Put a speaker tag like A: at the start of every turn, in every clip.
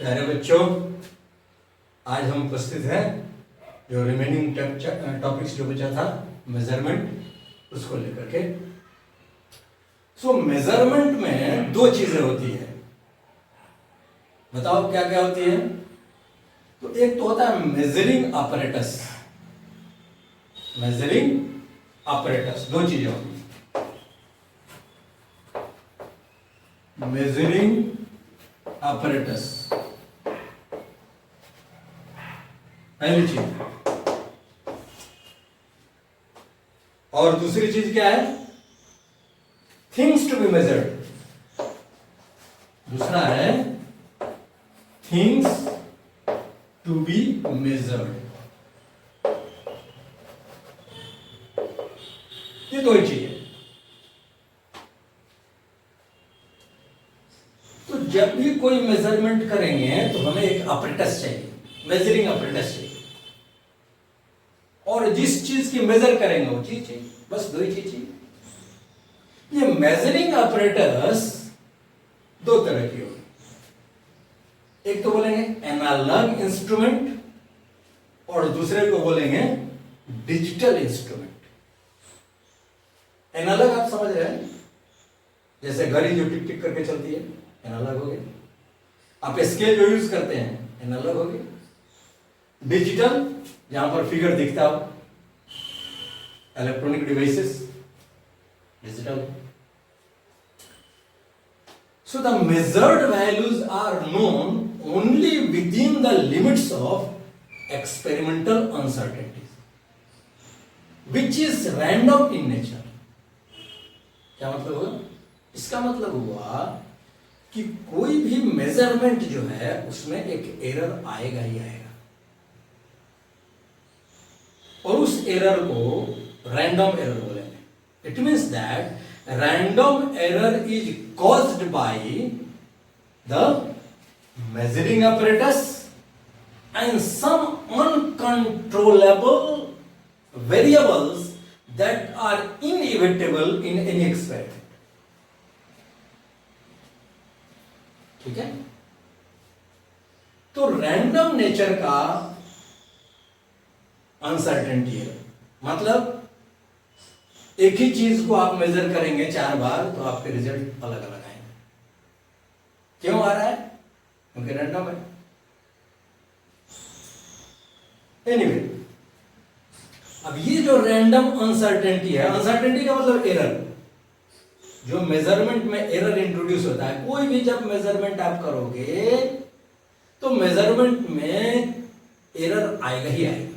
A: प्यारे बच्चों, आज हम उपस्थित हैं जो रिमेनिंग टॉपिक्स जो बचा था मेजरमेंट उसको लेकर के। सो मेजरमेंट में दो चीजें होती है, बताओ क्या क्या होती है। तो एक तो होता है मेजरिंग apparatus, मेजरिंग apparatus दो चीजें होती है। मेजरिंग apparatus पहली चीज, और दूसरी चीज क्या है, थिंग्स टू बी मेजर्ड। दूसरा है थिंग्स टू बी मेजर्ड। ये दो ही चीजें। तो जब भी कोई मेजरमेंट करेंगे तो हमें एक अपरेटस चाहिए, मेजरिंग अपरेटस चाहिए, और जिस चीज की मेजर करेंगे वो चीज चाहिए, बस दो ही चीज चाहिए। ये मेजरिंग अपरेटस दो तरह की होगी, एक तो बोलेंगे एनालॉग इंस्ट्रूमेंट और दूसरे को बोलेंगे डिजिटल इंस्ट्रूमेंट। एनालॉग आप समझ रहे हैं, जैसे घड़ी जो टिक टिक करके चलती है एनालॉग हो गया। आप स्केल जो यूज करते हैं एनालॉग हो गया। डिजिटल जहां पर फिगर दिखता हो, electronic devices digital. So the measured values are known only within the limits of experimental uncertainties, which is random in nature. क्या मतलब हुआ? इसका मतलब हुआ कि कोई भी मेजरमेंट जो है उसमें एक एरर आएगा ही आएगा, और उस एरर को रैंडम एरर बोलेंगे। It means that random error is caused by the measuring apparatus and some uncontrollable variables that are inevitable in any experiment. ठीक है? तो रैंडम नेचर का अनसर्टेनिटी है, मतलब एक ही चीज को आप मेजर करेंगे 4 बार तो आपके रिजल्ट अलग अलग आएंगे। क्यों आ रहा है? क्योंकि रैंडम है। एनीवे, अब ये जो रैंडम अनसर्टेनिटी है, अनसर्टेनिटी का मतलब एरर, जो मेजरमेंट में एरर इंट्रोड्यूस होता है। कोई भी जब मेजरमेंट आप करोगे तो मेजरमेंट में एरर आएगा ही आएगा,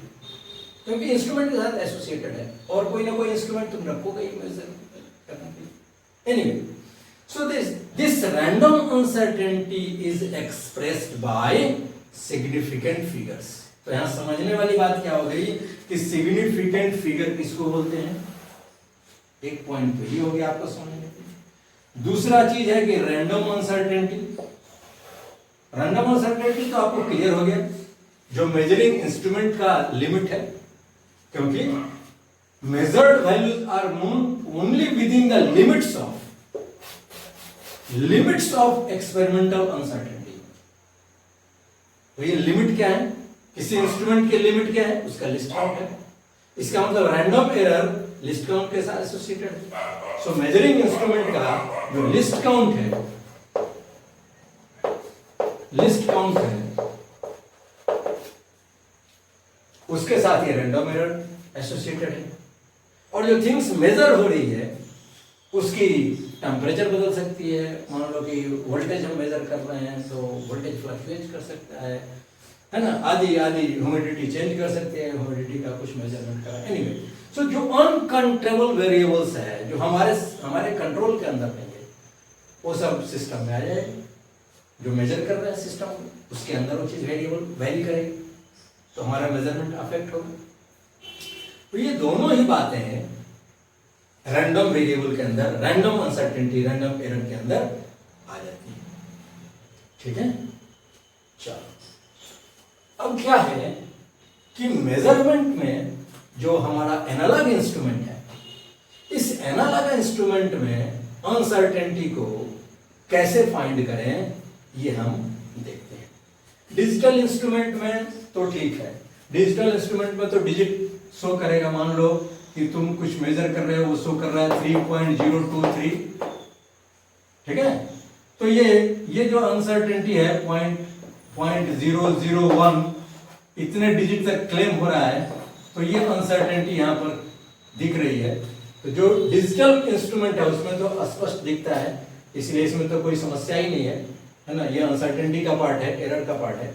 A: क्योंकि इंस्ट्रूमेंट के साथ एसोसिएटेड है, और कोई ना कोई इंस्ट्रूमेंट तुम रखोगे ही मेजर करने के लिए। Anyway, so this random uncertainty is expressed by significant figures. तो यहां समझने वाली बात क्या हो गई कि सिग्निफिकेंट फिगर किसको बोलते हैं। एक पॉइंट तो ये हो गया आपको समझने के लिए। दूसरा चीज है कि रैंडम अनसर्टेनिटी। रैंडम अनसर्टेनिटी तो आपको क्लियर हो गया, जो मेजरिंग इंस्ट्रूमेंट का लिमिट है, क्योंकि measured values are known only within the limits of experimental uncertainty. तो ये लिमिट क्या है, किसी इंस्ट्रूमेंट की लिमिट क्या है, उसका लिस्ट काउंट है। इसका मतलब रैंडम एरर लिस्ट काउंट के साथ एसोसिएटेड है। सो मेजरिंग इंस्ट्रूमेंट का जो लिस्ट काउंट है, उसके साथ ये रैंडम एरर एसोसिएटेड है। और जो थिंग्स मेजर हो रही है उसकी टेम्परेचर बदल सकती है। मान लो कि वोल्टेज हम मेजर कर रहे हैं तो वोल्टेज फ्लक्चुएट कर सकता है ना, आदि ह्यूमिडिटी चेंज कर सकते हैं, ह्यूमिडिटी का कुछ मेजरमेंट करा। एनीवे, सो जो अनकंट्रोलेबल वेरिएबल्स है, जो हमारे कंट्रोल के अंदर नहीं है, वो सब सिस्टम में आ जाएगी। जो मेजर कर रहे हैं सिस्टम उसके अंदर वो चीज वेरिएबल वेरी करेगी, तो हमारा मेजरमेंट अफेक्ट होगा। तो ये दोनों ही बातें हैं रैंडम वेरिएबल के अंदर, रैंडम अनसर्टेनिटी, रैंडम एरर के अंदर आ जाती है। ठीक है, चलो अब क्या है कि मेजरमेंट में जो हमारा एनालॉग इंस्ट्रूमेंट है, इस एनालॉग इंस्ट्रूमेंट में अनसर्टेनिटी को कैसे फाइंड करें ये हम देखते हैं। डिजिटल इंस्ट्रूमेंट में तो ठीक है, डिजिटल इंस्ट्रूमेंट में तो डिजिट शो करेगा। मान लो कि तुम कुछ मेजर कर रहे हो, वो शो कर रहा है 3.023, ठीक है। तो ये जो अनसर्टेनिटी है 0.001 इतने डिजिट तक क्लेम हो रहा है, तो ये अनसर्टेनिटी यहाँ पर दिख रही है। तो जो डिजिटल इंस्ट्रूमेंट है उसमें तो स्पष्ट दिखता है, इसलिए इसमें तो कोई समस्या ही नहीं है ना। ये अनसर्टेनिटी का पार्ट है, एरर का पार्ट है।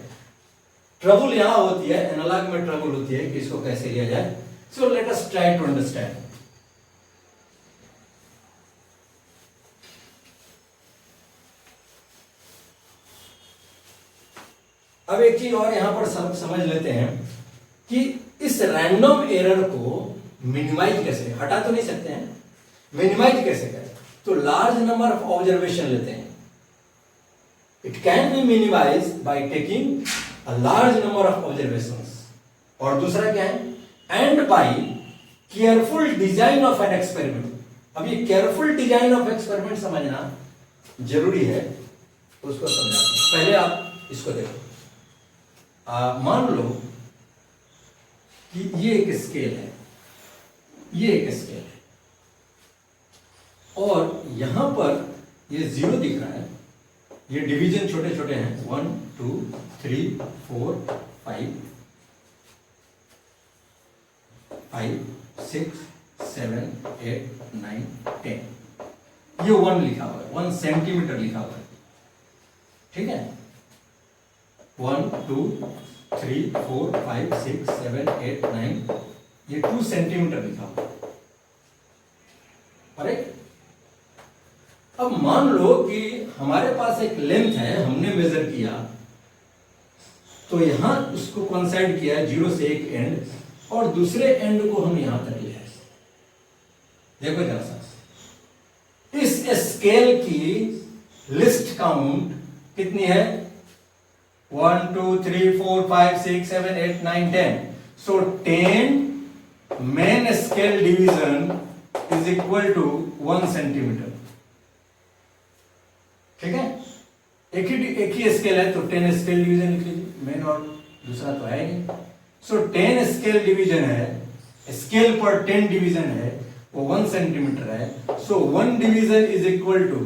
A: ट्रबल यहां होती है, एनालॉग में ट्रबल होती है कि इसको कैसे लिया जाए। So let us try to understand. अब एक चीज और यहां पर समझ लेते हैं कि इस रैंडम एरर को मिनिमाइज कैसे, हटा तो नहीं सकते हैं, मिनिमाइज कैसे करें। तो लार्ज नंबर ऑफ ऑब्जर्वेशन लेते हैं। It can be minimize by taking a large number of observations. और दूसरा क्या है, and by careful design of an experiment. अब ये केयरफुल डिजाइन ऑफ एक्सपेरिमेंट समझना जरूरी है, उसको समझाते हैं। पहले आप इसको देखो। मान लो कि ये एक स्केल है, ये एक स्केल है, और यहां पर ये 0 दिख रहा है। ये डिवीजन छोटे छोटे हैं, 1 2 3 4 5 6 7 8 9 10। ये 1 लिखा हुआ है, 1 सेंटीमीटर लिखा हुआ है, ठीक है। 1 2 3 4 5 6 7 8 9, ये 2 सेंटीमीटर लिखा हुआ है। करेक्ट। अब मान लो कि हमारे पास एक लेंथ है, हमने मेजर किया, तो यहां उसको कोइंसाइड किया है 0 से एक एंड, और दूसरे एंड को हम यहां तक लिया है। देखो जरा सा, इस स्केल की लिस्ट काउंट कितनी है? 1 2 3 4 5 6 7 8 9 10। So 10 main scale division is equal to 1 centimetre, ठीक है। एक ही स्केल है तो 10 स्केल डिवीजन लिख लीजिए, मेन और दूसरा तो है नहीं। सो 10 स्केल डिवीजन है, स्केल पर 10 डिवीजन है, वो 1 सेंटीमीटर है। So 1 division is equal to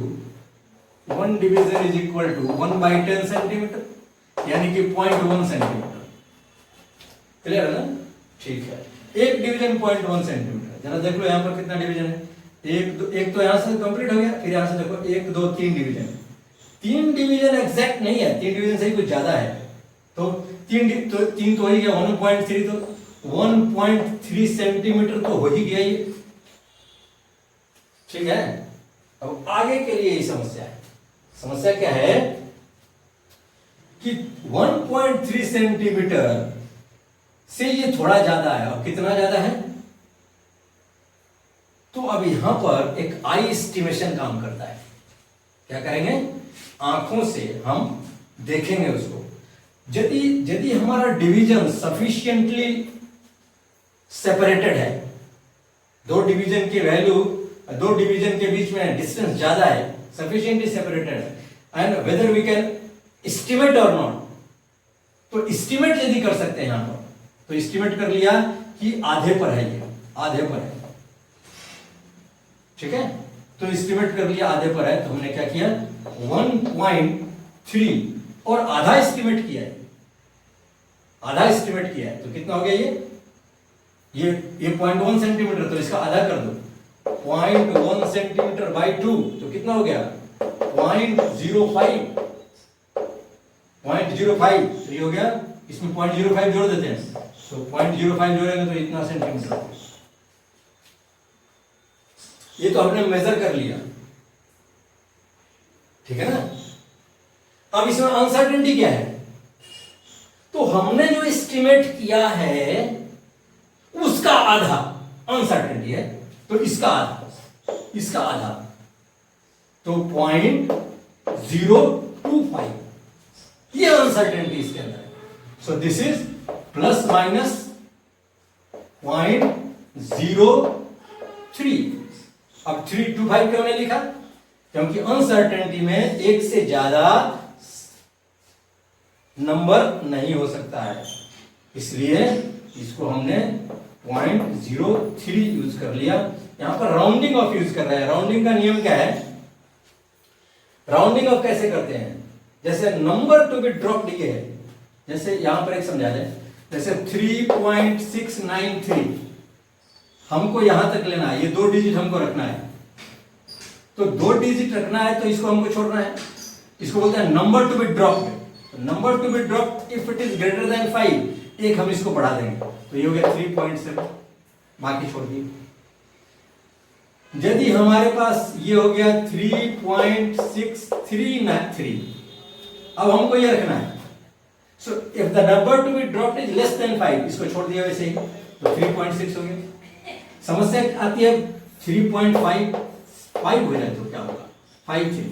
A: 1/10 centimetre, यानी कि 0.1 सेंटीमीटर। क्लियर है ना? ठीक है। एक डिवीजन 0.1 सेंटीमीटर। जरा देख लो यहां पर कितना डिवीजन है। एक तो यहां से कंप्लीट हो गया, फिर यहां से देखो 1 2 3 डिवीजन। 3 डिवीजन एग्जैक्ट नहीं है, 3 डिवीजन से ही कुछ ज्यादा है, तो 3 तो ही गया 1.3, तो 1.3 सेंटीमीटर तो हो ही गया ये, ठीक है। अब आगे के लिए ये समस्या है। समस्या क्या है कि 1.3 सेंटीमीटर से ये थोड़ा ज्यादा है। अब कितना ज्यादा है? तो अब यहां पर एक आई एस्टिमेशन काम करता है। क्या करेंगे? आंखों से हम देखेंगे उसको। यदि हमारा डिवीजन सफिशिएंटली सेपरेटेड है, दो डिवीजन की वैल्यू, दो डिवीजन के बीच में डिस्टेंस ज्यादा है, सफिशिएंटली सेपरेटेड है, and whether we can estimate or not, तो एस्टिमेट यदि कर सकते हैं यहां पर, तो एस्टिमेट कर लिया कि आधे पर है, ये आधे पर है, ठीक है। तो एस्टिमेट कर लिया आधे पर है, तो हमने क्या किया 1.3 और आधा एस्टिमेट किया है, आधा एस्टिमेट किया है, तो कितना हो गया ये 0.1 सेंटीमीटर, तो इसका आधा कर दो 0.1 सेंटीमीटर बाई 2, तो कितना हो गया 0.05, 0.05, तो ये हो गया। इसमें 0.05 जोड़ देते हैं, तो 0.05 जोड़ेंगे तो इतना सेंटीमीटर। ये तो हमने मेजर कर लिया, ठीक है ना। अब इसमें अनसर्टेनिटी क्या है? तो हमने जो एस्टिमेट किया है उसका आधा अनसर्टेनिटी है, तो इसका आधा, तो 0.025 ये अनसर्टेनिटी इसके अंदर है। So this is plus minus 0.03। अब 325 क्यों नहीं लिखा? क्योंकि अनसर्टेनिटी में एक से ज्यादा नंबर नहीं हो सकता है, इसलिए इसको हमने 0.03 यूज कर लिया। यहां पर राउंडिंग ऑफ यूज कर रहे हैं। राउंडिंग का नियम क्या है? राउंडिंग ऑफ कैसे करते हैं? जैसे नंबर टू बी ड्रॉप्ड ये है, जैसे यहां पर एक समझा दें, जैसे 3.693 हमको यहां तक लेना है, ये 2 डिजिट हमको रखना है, तो 2 डिजिट रखना है तो इसको हमको छोड़ना है, इसको बोलते हैं number to be dropped. Number to be dropped if it is greater than 5, एक हम इसको बढ़ा देंगे, तो ये हो गया 3.7, बाकी छोड़ दिए। यदि हमारे पास ये हो गया 3.633, अब हमको ये रखना है, so if the number to be dropped is less than 5, इसको छोड़ दिया वैसे ही, तो 3.6 हो गया। समस्या आती है 3.5 हो जाए तो क्या होगा, 5.3,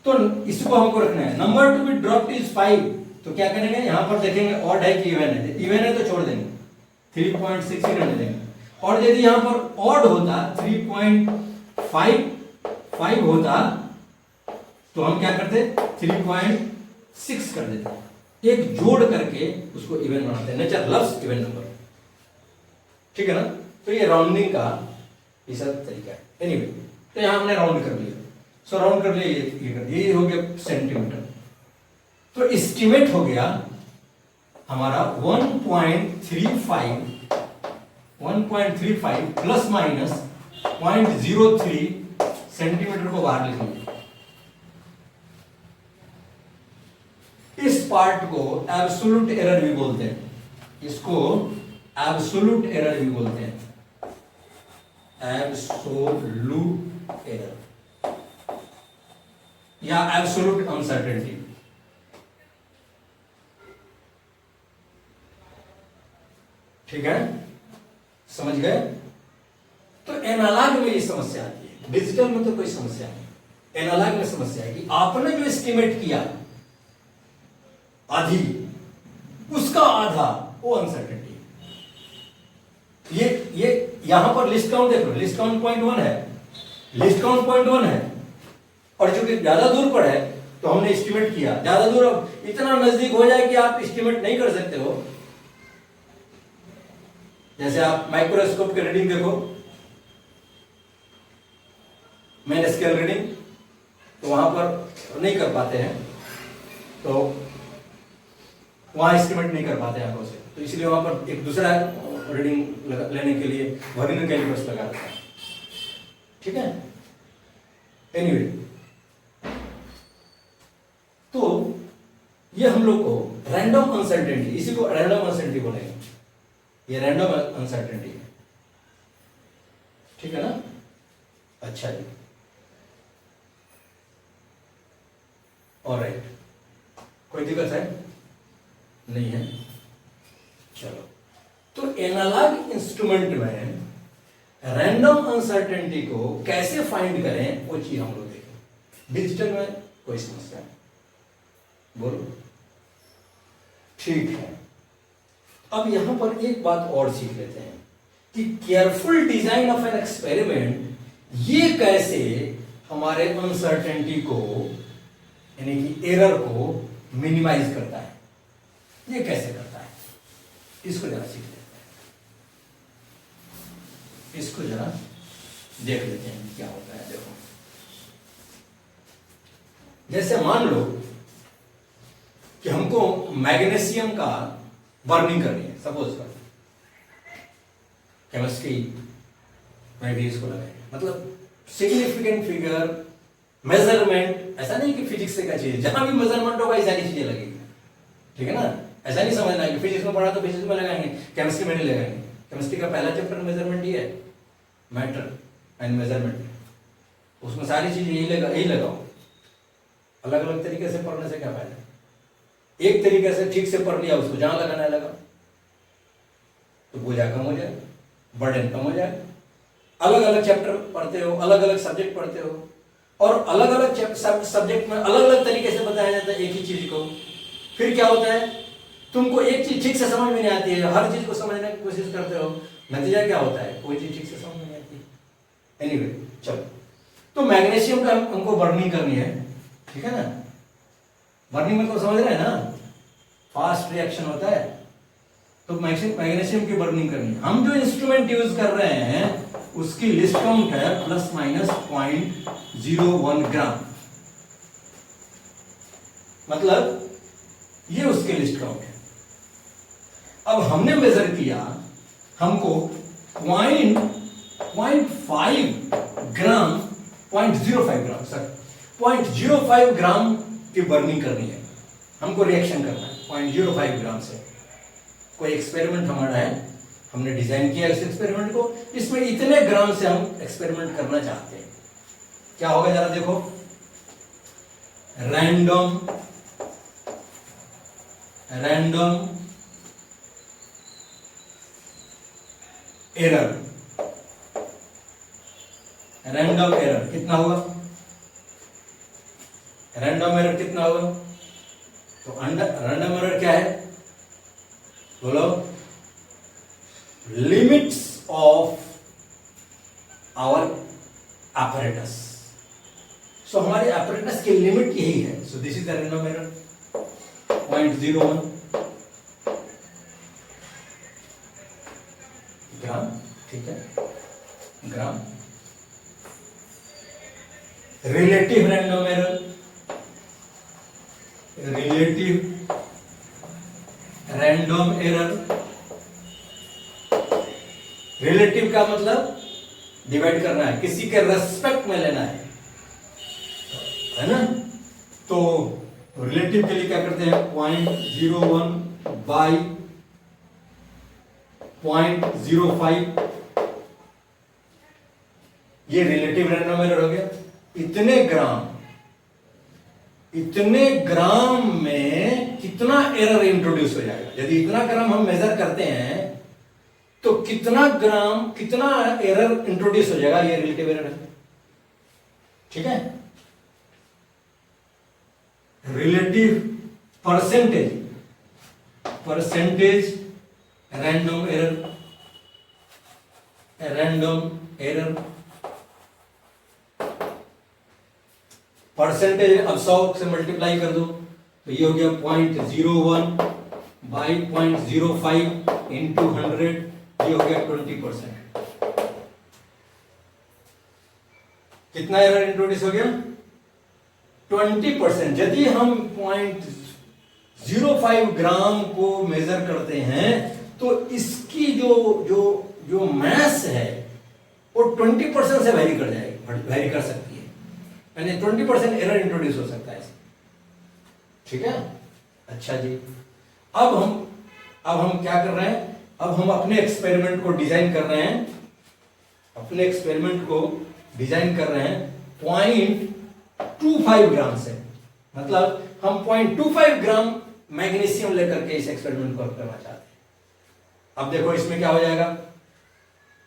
A: तो इसको हमको रखना है। Number to be dropped is 5, तो क्या करेंगे, यहां पर देखेंगे ऑड है कि इवन है, इवन है तो छोड़ देंगे, 3.6 ही रहने देंगे। और यदि यहां पर ऑड होता 3.55 होता तो हम क्या करते, 3.6 कर देते, एक जोड़ करके उसको इवन बनाते हैं। नेचर लव्स इवन नंबर, ठीक है ना। तो ये राउंडिंग का ये सब तरीका है। एनीवे, तो यहां हमने राउंड कर लिया, सो राउंड कर लिया, ये हो गया सेंटीमीटर। तो एस्टिमेट हो गया हमारा 1.35 प्लस माइनस 0.03 सेंटीमीटर को बाहर लिखेंगे। इस पार्ट को एब्सोल्यूट एरर भी बोलते हैं, इसको एब्सोल्यूट एरर भी बोलते हैं, एब्सोल्यूट एरर या एब्सोल्यूट अनसर्टेनिटी। ठीक है, समझ गए। तो एनालॉग में ये समस्या आती है, डिजिटल में तो कोई समस्या नहीं। एनालॉग में समस्या है कि आपने जो एस्टिमेट किया आधी, उसका आधा वो अनसर्टेनिटी। ये यहां पर लिस्ट काउंट देखो, लिस्ट काउंट 0.1 है, लिस्ट काउंट 0.1 है, और जो कि ज्यादा दूर पर है तो हमने एस्टिमेट किया ज्यादा दूर। अब इतना नजदीक हो जाए कि आप एस्टिमेट नहीं कर सकते हो, जैसे आप माइक्रोस्कोप की रीडिंग देखो, मेन स्केल रीडिंग, तो वहां पर नहीं कर पाते हैं, तो वहां एस्टिमेट नहीं कर पाते आंखों से, तो इसलिए वहां पर एक दूसरा रीडिंग लेने के लिए वर्नियर कैलिपर्स लगा रखा है। ठीक है, एनीवे, तो ये हम लोग को रैंडम अनसर्टेनिटी, इसी को रैंडम अनसर्टेनिटी बोलेंगे, ये रैंडम अनसर्टेनिटी है। ठीक है ना। अच्छा जी, ऑलराइट, कोई दिक्कत है नहीं है। चलो, तो एनालॉग इंस्ट्रूमेंट में रैंडम अनसर्टेनिटी को कैसे फाइंड करें वो चीज हम लोग देखें। डिजिटल में कोई समस्या नहीं, बोलो। ठीक है, अब यहां पर एक बात और सीख लेते हैं कि careful design of an experiment ये कैसे हमारे अनसर्टेनिटी को, यानी कि एरर को मिनिमाइज करता है, ये कैसे करता है, इसको जरा सीख लेते हैं, इसको जरा देख लेते हैं क्या होता है। देखो, जैसे मान लो कि हमको मैग्नीशियम का बर्निंग करनी है, सपोज कर, केमिस्ट्री में भी इसको लगाएंगे, मतलब सिग्निफिकेंट फिगर, मेजरमेंट, ऐसा नहीं कि फिजिक्स से क्या चीज, जहां भी मेजरमेंट होगा सारी चीजें लगेगी। ठीक है ना, ऐसा नहीं समझना है कि फिजिक्स में पढ़ा तो फिजिक्स में लगाएंगे, केमिस्ट्री में नहीं लगाएंगे। केमिस्ट्री का पहला चैप्टर मेजरमेंट ही है, मैटर एंड मेजरमेंट, उसमें सारी चीजें यही लगाओ। अलग अलग तरीके से पढ़ने से क्या फायदा, एक तरीके से ठीक से पढ़ लिया, उसको जहां लगाना है लगा, तो बोझा कम हो जाए, बर्डन कम हो जाए। अलग अलग चैप्टर पढ़ते हो, अलग अलग सब्जेक्ट पढ़ते हो, और अलग अलग सब्जेक्ट में अलग अलग तरीके से बताया जाता है एक ही चीज को, फिर क्या होता है, तुमको एक चीज ठीक से समझ में नहीं आती है, हर चीज को समझने की कोशिश करते हो, नतीजा क्या होता है, कोई चीज ठीक से समझ में नहीं आती। एनीवे, चलो, तो मैग्नीशियम का हमको बर्निंग करनी है, ठीक है ना। बर्निंग मतलब समझ रहे हैं ना, फास्ट रिएक्शन होता है, तो मैग्नीशियम की बर्निंग करनी है। हम जो इंस्ट्रूमेंट यूज कर रहे हैं उसकी लिस्ट काउंट है ±0.01 ग्राम, मतलब ये उसकी लिस्ट काउंट है। अब हमने मेजर किया, हमको 0.5 ग्राम 0.05 ग्राम सर 0.05 ग्राम की बर्निंग करनी है, हमको रिएक्शन करना है 0.05 ग्राम से। कोई एक्सपेरिमेंट हमारा है, हमने डिजाइन किया इस एक्सपेरिमेंट को, इसमें इतने ग्राम से हम एक्सपेरिमेंट करना चाहते हैं। क्या होगा जरा देखो, रैंडम एरर कितना होगा, रैंडम एरर कितना होगा? तो रैंडम एरर क्या है बोलो, limits of our apparatus। So हमारे apparatus की लिमिट यही है। So this is the random error 0.01 gram, ठीक है, gram. Relative random error, relative random error, relative का मतलब डिवाइड करना है, किसी के रेस्पेक्ट में लेना है ना। तो रिलेटिव के लिए क्या करते हैं, 0.01 बाई 0.05, ये रिलेटिव रैंडम एरर हो गया। इतने ग्राम में कितना एरर इंट्रोड्यूस हो जाएगा। यदि इतना ग्राम हम मेजर करते हैं तो कितना एरर इंट्रोड्यूस हो जाएगा, ये रिलेटिव एरर है, ठीक है। Relative percentage random error percentage अब 100 से मल्टीप्लाई कर दो तो ये हो गया 0.01 बाई 0.05 इंटू 100, ये हो गया 20%। कितना एरर इंट्रोड्यूस हो गया, 20%। यदि हम 0.05 ग्राम को मेजर करते हैं तो इसकी जो मैस है वो 20% से वेरी कर सकती है, यानी 20% एरर इंट्रोड्यूस हो सकता है, ठीक है। अच्छा जी, अब हम क्या कर रहे हैं, अब हम अपने एक्सपेरिमेंट को डिजाइन कर रहे हैं, 0.25 ग्राम से, मतलब हम 0.25 ग्राम मैग्नीशियम लेकर के इस एक्सपेरिमेंट को करना चाहते हैं। अब देखो इसमें क्या हो जाएगा,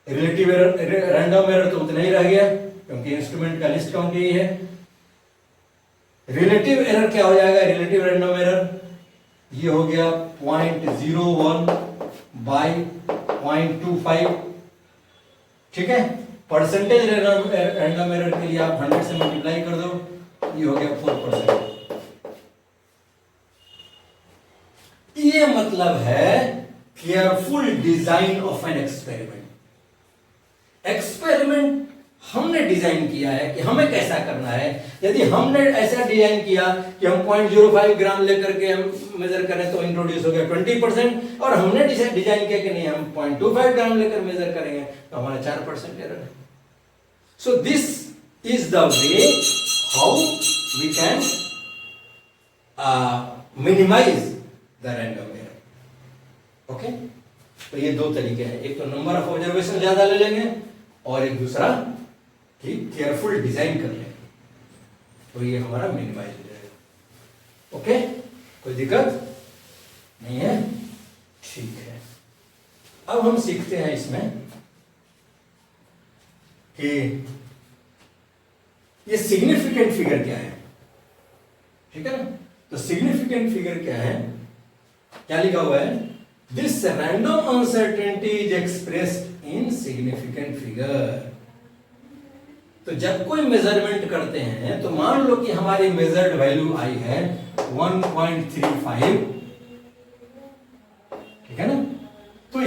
A: रिलेटिव एरर, रैंडम एरर तो उतना ही रह गया क्योंकि इंस्ट्रूमेंट का लिस्ट काउंट यही है। रिलेटिव एरर क्या हो जाएगा, रिलेटिव रैंडम एरर ये हो गया 0.01 बाई 0.25, ठीक है। परसेंटेज रैंडम एरर के लिए आप 100 से मल्टीप्लाई कर दो, ये हो गया 4%। ये मतलब है careful design of an experiment हमने डिजाइन किया है कि हमें कैसा करना है। यदि हमने ऐसा डिजाइन किया कि हम 0.05 ग्राम लेकर के हम मेजर करें तो इंट्रोड्यूस हो गया 20%, और हमने डिजाइन किया कि नहीं हम 0.25 ग्राम लेकर मेजर करेंगे तो हमारा 4% एरर है। So this is the way how we can minimize the random error. Okay, तो ये दो तरीके हैं, एक तो नंबर ऑफ ऑब्जर्वेशन ज्यादा ले लेंगे और एक दूसरा कि केयरफुल डिजाइन कर लेंगे, तो ये हमारा मिनिमाइज हो जाएगा। ओके, कोई दिक्कत नहीं है, ठीक है। अब हम सीखते हैं इसमें कि ये सिग्निफिकेंट फिगर क्या है, ठीक है ना। तो सिग्निफिकेंट फिगर क्या है, क्या लिखा हुआ है, this random uncertainty is expressed in significant figure. तो जब कोई मेजरमेंट करते हैं तो मान लो कि हमारी मेजर्ड वैल्यू आई है 1.35,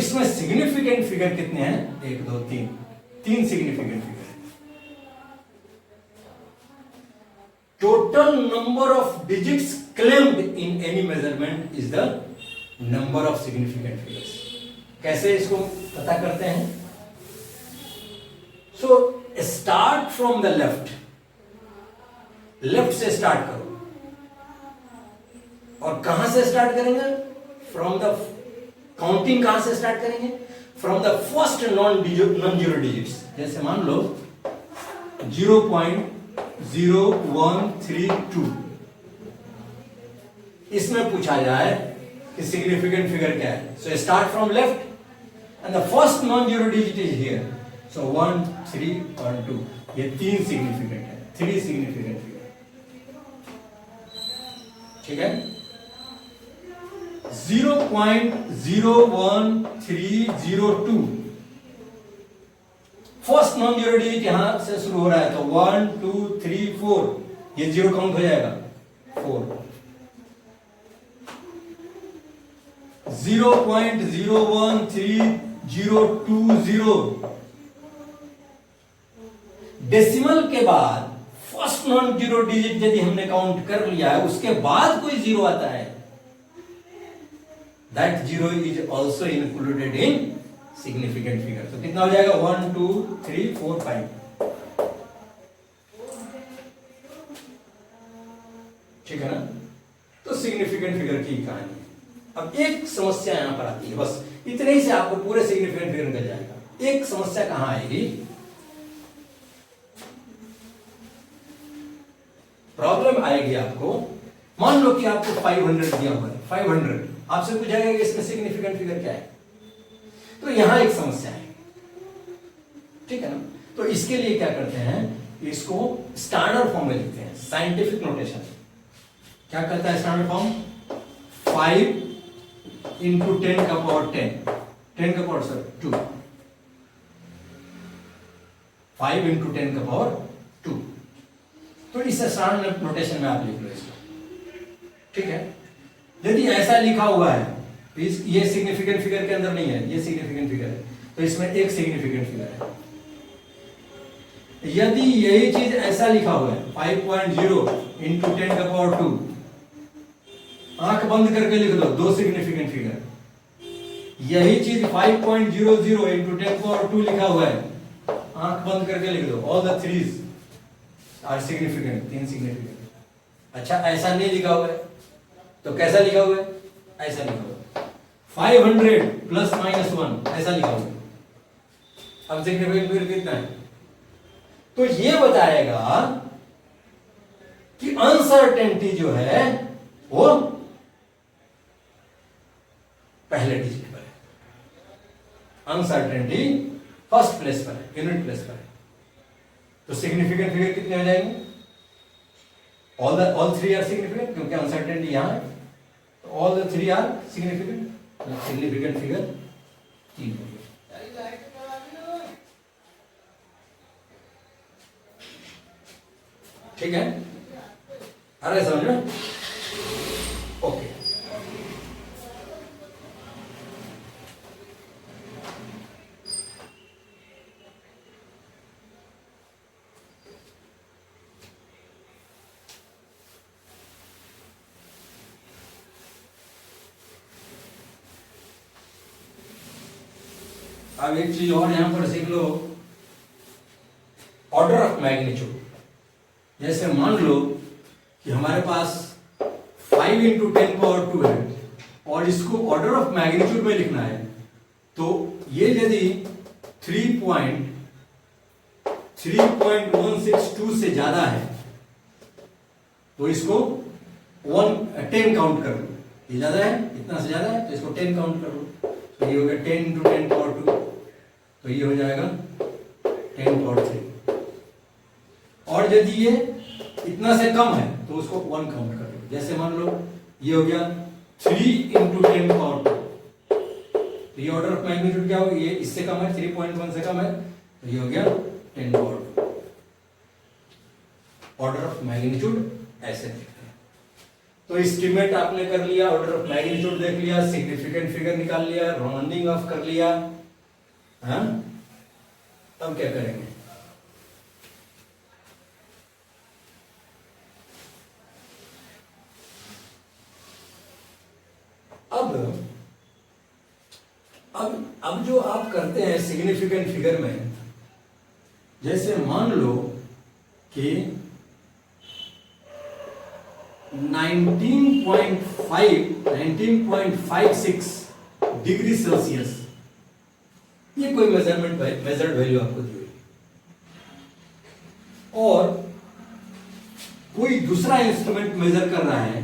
A: इसमें सिग्निफिकेंट फिगर कितने हैं? 1 2 3, 3 significant figure. Total number of digits claimed in any measurement is the number of significant figures. कैसे इसको पता करते हैं? सो start from the left, left से स्टार्ट करो। और कहां से स्टार्ट करेंगे? फ्रॉम द काउंटिंग कहां से स्टार्ट करेंगे? From the first non zero digits. जैसे मान लो 0.0132, इसमें पूछा जाए कि सिग्निफिकेंट फिगर क्या है। So start from left and the first non zero digit is here. So 1 3 और 2, ये 3 सिग्निफिकेंट है, 3 सिग्निफिकेंट फिगर। ठीक है। 0.01302 फर्स्ट नॉन जीरो डिजिट यहां से शुरू हो रहा है, तो 1 2 3 4, ये 0 काउंट हो जाएगा 4। 0.013020 डेसिमल के बाद फर्स्ट नॉन जीरो डिजिट यदि हमने काउंट कर लिया है, उसके बाद कोई 0 आता है, that 0 is also included in significant figure। तो कितना हो जाएगा? 1 2 3 4 5। ठीक है ना? तो सिग्निफिकेंट फिगर की कहानी। अब एक समस्या यहां पर आती है, बस इतने ही से आपको पूरे सिग्निफिकेंट फिगर निकल जाएगा। एक समस्या कहां आएगी? प्रॉब्लम आएगी आपको। मान लो कि आपको 500 दिया हुआ है, 500, आपसे पूछा गया कि इसमें सिग्निफिकेंट फिगर क्या है। तो यहां एक समस्या है, ठीक है ना? तो इसके लिए क्या करते हैं, इसको स्टैंडर्ड फॉर्म में लिखते हैं, साइंटिफिक नोटेशन। क्या करता है स्टैंडर्ड फॉर्म? 5 into 10 का पावर 10 का पावर 2, 5 into 10 का पावर 2। तो इस स्टैंडर्ड नोटेशन में आप लिख लो इसको। ठीक है। यदि ऐसा लिखा हुआ है, ये सिग्निफिकेंट फिगर के अंदर नहीं है, ये सिग्निफिकेंट फिगर है, तो इसमें एक सिग्निफिकेंट फिगर है। यदि यही चीज ऐसा लिखा हुआ है 5.0 into 10 का पावर 2, आंख बंद करके लिख दो, 2 सिग्निफिकेंट फिगर। यही चीज 5.00 into 10 पावर 2 लिखा हुआ है, आंख बंद करके लिख दो, all the 3s are significant, 3 significant. अच्छा, ऐसा नहीं लिखा हुआ है, तो कैसा लिखा हुआ है? ऐसा लिखा हुआ है 500 ± 1, ऐसा लिखा हुआ है। अब सिग्निफिकेंट फिगर कितना है? तो ये बताएगा कि अनसर्टेनिटी जो है वो पहले डिजिट पर है, अनसर्टेनिटी फर्स्ट प्लेस पर है, यूनिट प्लेस पर है। तो सिग्निफिकेंट फिगर कितने हो जाएंगे? ऑल 3 आर सिग्निफिकेंट, क्योंकि अनसर्टेनिटी यहां है, तो all the 3 are significant. Significant figure 3 हो गया। ठीक है, आ रहा है समझ में? ओके। अब एक चीज और यहां पर सीख लो, ऑर्डर ऑफ मैग्नीट्यूड। जैसे मान लो कि हमारे पास 5 into 10 पावर 2 है और इसको ऑर्डर ऑफ मैग्नीट्यूड में लिखना है, तो ये यदि 3.162 से ज्यादा है तो इसको 10 काउंट कर लो। ये ज्यादा है, इतना से ज्यादा है तो इसको 10 काउंट कर लो। तो ये हो गया 10 into 10 पावर 2, तो ये हो जाएगा 10 पावर 3। और यदि ये इतना से कम है तो उसको 1 काउंट कर लो। जैसे मान लो ये हो गया 3 into 10 पावर 2, तो ये ऑर्डर ऑफ मैग्नीट्यूड क्या हो, ये इससे कम है, 3.1 से कम है, तो ये हो गया 10 पावर 2। ऑर्डर ऑफ मैग्नीट्यूड ऐसे देखते हैं। तो एस्टीमेट आपने कर लिया, ऑर्डर ऑफ मैग्नीट्यूड देख लिया, सिग्निफिकेंट फिगर निकाल लिया, राउंडिंग ऑफ कर लिया। हाँ, अब क्या करेंगे? अब जो आप करते हैं सिग्निफिकेंट फिगर में, जैसे मान लो कि 19.56 डिग्री सेल्सियस, ये कोई मेजर्ड वैल्यू आपको दी हुई, और कोई दूसरा इंस्ट्रूमेंट मेजर कर रहा है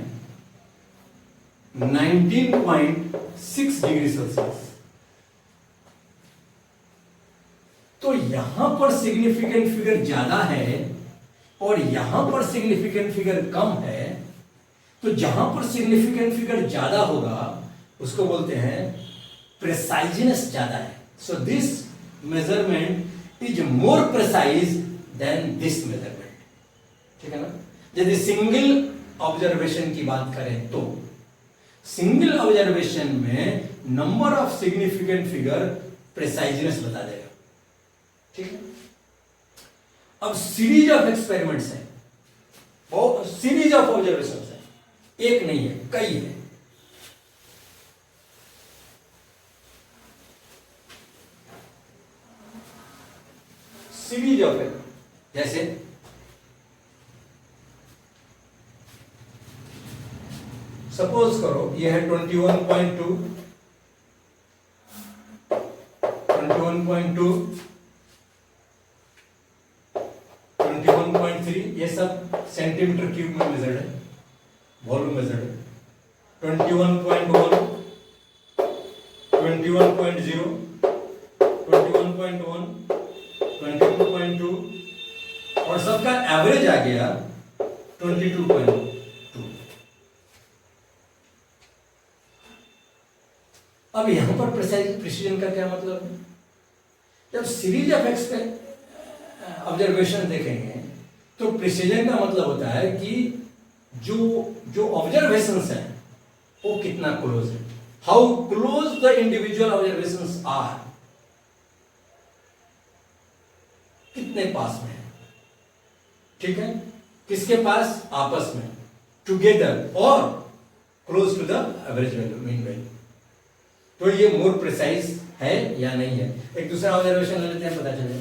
A: 19.6 डिग्री सेल्सियस, तो यहां पर सिग्निफिकेंट फिगर ज्यादा है और यहां पर सिग्निफिकेंट फिगर कम है, तो जहां पर सिग्निफिकेंट फिगर ज्यादा होगा उसको बोलते हैं प्रिसाइजनेस ज्यादा है। So this measurement is more precise than this measurement. ठीक है ना? यदि सिंगल ऑब्जर्वेशन की बात करें तो सिंगल ऑब्जर्वेशन में नंबर ऑफ सिग्निफिकेंट फिगर प्रिसाइजनेस बता देगा। ठीक है? अब सीरीज ऑफ एक्सपेरिमेंट्स है, बहुत सीरीज ऑफ ऑब्जर्वेशन है, एक नहीं है, कई है। सीरीज ऑफ, जैसे सपोज करो ये है 21.2, 21.2, 21.3, ये सब सेंटीमीटर क्यूब में मेजर्ड है, वॉल्यूम मेजर्ड है। 21.1, 21.0, 21.1, 22.2 और सबका एवरेज आ गया 22.2। अब यहां पर प्रिसीजन का क्या मतलब है? जब सीरीज ऑफ ऑब्जर्वेशन देखेंगे तो प्रिसीजन का मतलब होता है कि जो ऑब्जर्वेशंस हैं वो कितना क्लोज है, how close the individual observations are, कितने पास में है। ठीक है? किसके पास? आपस में, टुगेदर और close to the average value, mean value. तो ये मोर प्रिसाइज है या नहीं है? एक दूसरा ऑब्जर्वेशन ले लेते हैं, पता चले।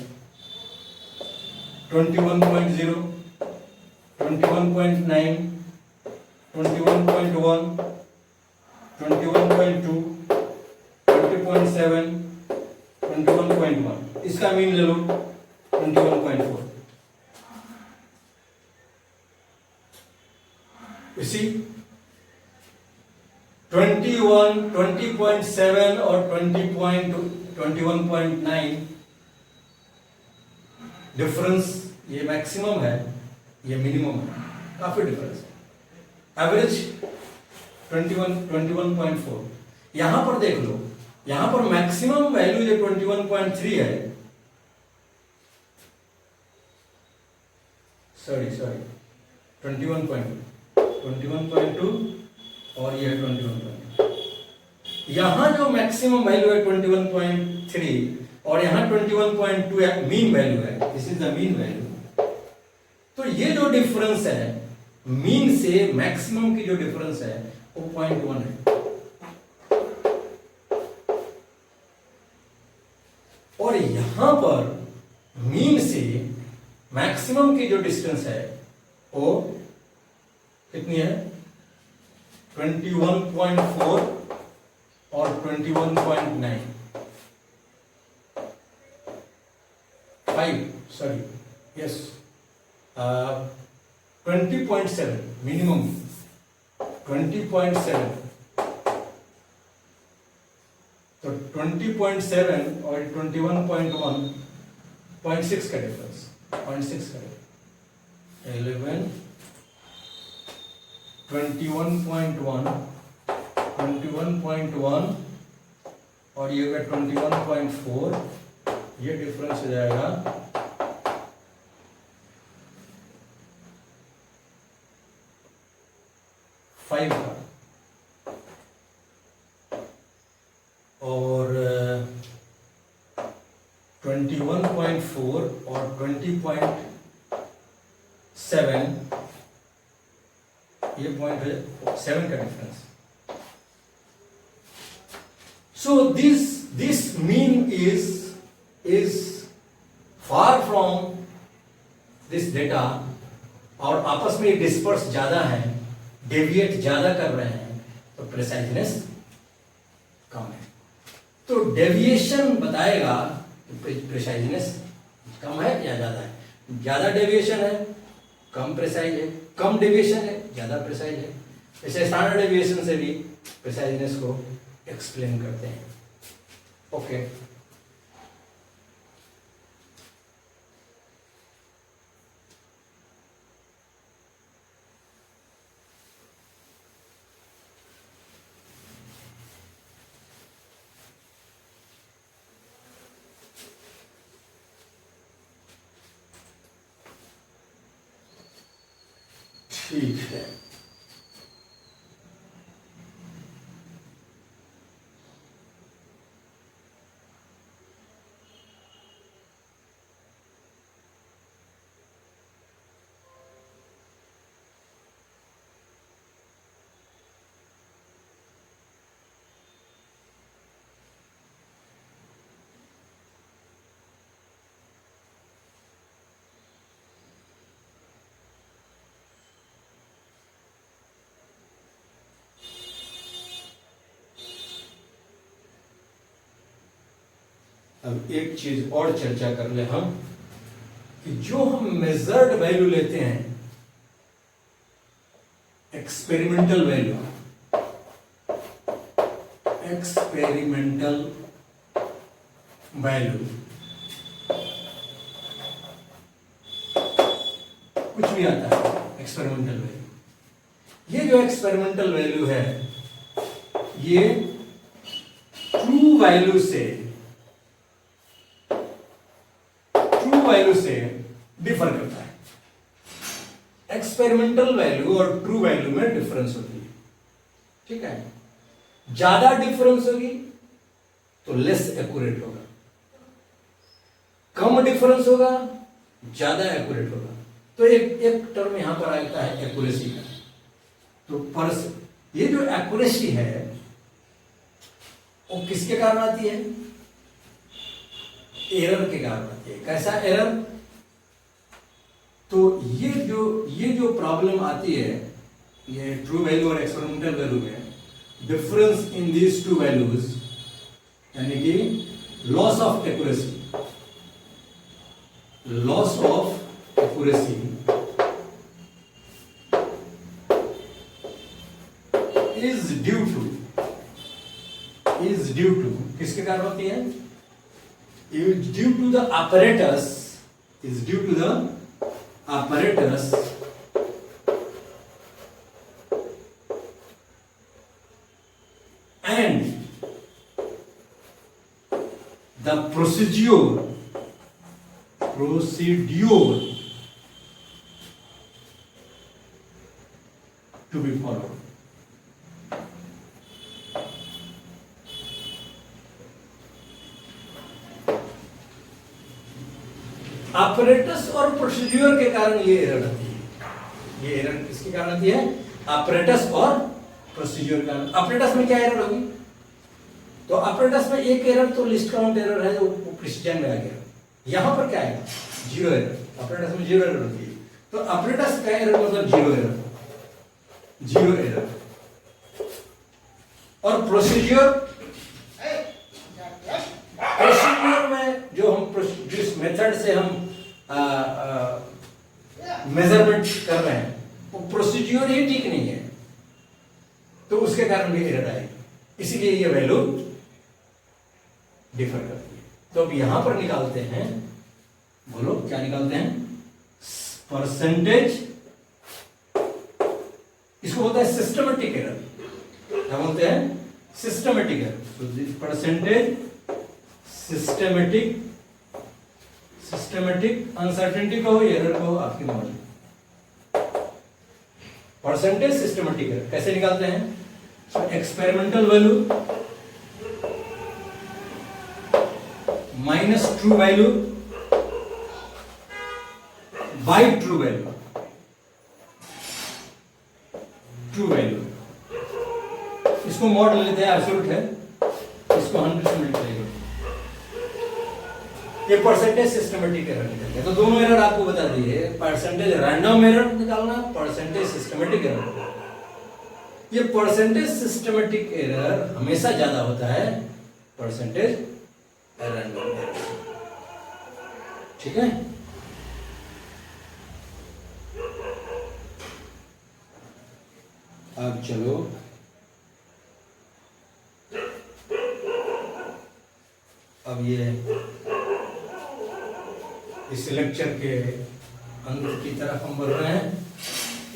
A: 21.0, 21.9, 21.1, 21.2, 20.7, 21.1, इसका मीन ले लो 21.4। इसी 20.7 और 21.9 डिफरेंस, ये मैक्सिमम है, ये मिनिमम है, काफी डिफरेंस है। एवरेज 21.4। यहां पर देख लो, यहां पर मैक्सिमम वैल्यू जो 21.3 है, सॉरी 21.2 और ये 21.2। यहां जो मैक्सिमम वैल्यू है 21.3 और यहां 21.2 मीन वैल्यू है, this is the mean value. तो ये जो डिफरेंस है मीन से मैक्सिमम की जो डिफरेंस है वो 0.1 है, और यहां पर मीन से मैक्सिमम की जो डिस्टेंस है वो कितनी है? 21.4 और 21.9, 5, सॉरी, यस, 20.7 मिनिमम, 20.7। तो 20.7 और 21.1, 0.6 का डिफरेंस, 0.6 का 11, 21.1, 21.1 और ये होगा 21.4, ये डिफरेंस हो जाएगा 4 5 का, और 21.4 और 20.7, ये 0.7 का difference. So this mean is far from this data, और आपस में डिस्पर्स ज्यादा है, डेविएट ज्यादा कर रहे हैं, तो प्रिसाइजनेस कम है। तो डेविएशन बताएगा प्रिसाइजनेस कम है या ज्यादा है। ज्यादा डेविएशन है कम प्रिसाइज है, कम डेविएशन है ज्यादा प्रिसाइज है। इसे स्टैंडर्ड डेविएशन से भी प्रिसाइजनेस को एक्सप्लेन करते हैं। ओके, ठीक है। अब एक चीज और चर्चा कर ले हम, कि जो हम मेजर्ड वैल्यू लेते हैं, एक्सपेरिमेंटल वैल्यू, कुछ भी आता है एक्सपेरिमेंटल वैल्यू। ये जो एक्सपेरिमेंटल वैल्यू है, ये ट्रू वैल्यू से डिफर करता है। एक्सपेरिमेंटल वैल्यू और ट्रू वैल्यू में डिफरेंस होती है, ठीक है। ज्यादा डिफरेंस होगी तो लेस एक्यूरेट होगा, कम डिफरेंस होगा ज्यादा एक्यूरेट होगा। तो एक टर्म यहां पर आता है एक्यूरेसी का। तो ये जो एक्यूरेसी है वो किसके कारण आती है? एरर के कारण आती है। कैसा एरर? तो ये जो प्रॉब्लम आती है, ये ट्रू वैल्यू और एक्सपेरिमेंटल वैल्यू में difference in these two values, यानी कि loss of accuracy is due to किसके कारण होती है? Is due to the apparatus and the procedure to be followed. Apparatus और प्रोसीड्यूर के कारण ये एरर आती है। ये एरर किसके कारण आती है? ऑपरेटस और प्रोसीड्यूर के कारण। ऑपरेटस में क्या एरर होगी? तो ऑपरेटस में एक एरर तो लिस्ट काउंट एरर है, जो प्रिसीजन में आ गया। यहां पर क्या है? Zero error. ऑपरेटस में जीरो एरर होती है। तो ऑपरेटस का एरर मतलब जीरो एरर। और प्रोसीड्यूर में जो हम जिस मेथड से हम मेजरमेंट कर रहे हैं, वो प्रोसीड्यूर ही ठीक नहीं है, तो उसके कारण भी एरर आएगी। इसीलिए ये वैल्यू डिफर करती है। तो अब यहां पर निकालते हैं, बोलो क्या निकालते हैं? परसेंटेज। इसको बोलते हैं सिस्टमेटिक एरर। क्या बोलते हैं? Systematic error. तो परसेंटेज सिस्टमेटिक अनसर्टेनिटी को, एरर को, आपकी मर्जी। परसेंटेज सिस्टमेटिक एरर कैसे निकालते हैं? Experimental value minus true value by true value, true value इसको मॉड लेते हैं, एब्सोल्यूट है, इसको 100 से मल्टीप्लाई करो, ये परसेंटेज सिस्टमेटिक एरर निकलेगा। तो दोनों एरर आपको बता दिए, परसेंटेज रैंडम एरर निकालना, परसेंटेज सिस्टमेटिक एरर। ये परसेंटेज सिस्टमेटिक एरर हमेशा ज्यादा होता है परसेंटेज रैंडम एरर, ठीक है। अब चलो अब ये इस लेक्चर के अंत की तरफ हम बढ़ रहे हैं।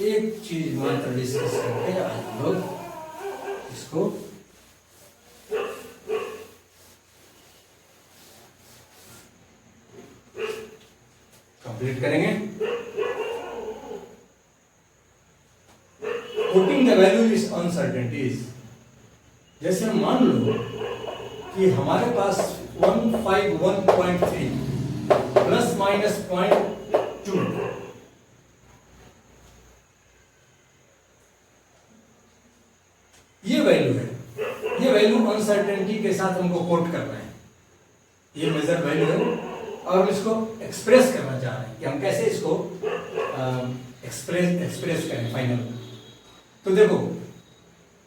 A: एक चीज मात्र डिस्कस करके आज हम लोग इसको कंप्लीट करेंगे। Putting the value is uncertainties, जैसे मान लो कि हमारे पास 151.3 प्लस माइनस 0.2 ये वैल्यू है, ये वैल्यू अनसर्टेनिटी के साथ हमको कोट करना है, ये मेजर वैल्यू है और इसको एक्सप्रेस करना चाह रहे हैं कि हम कैसे इसको एक्सप्रेस करें फाइनल। तो देखो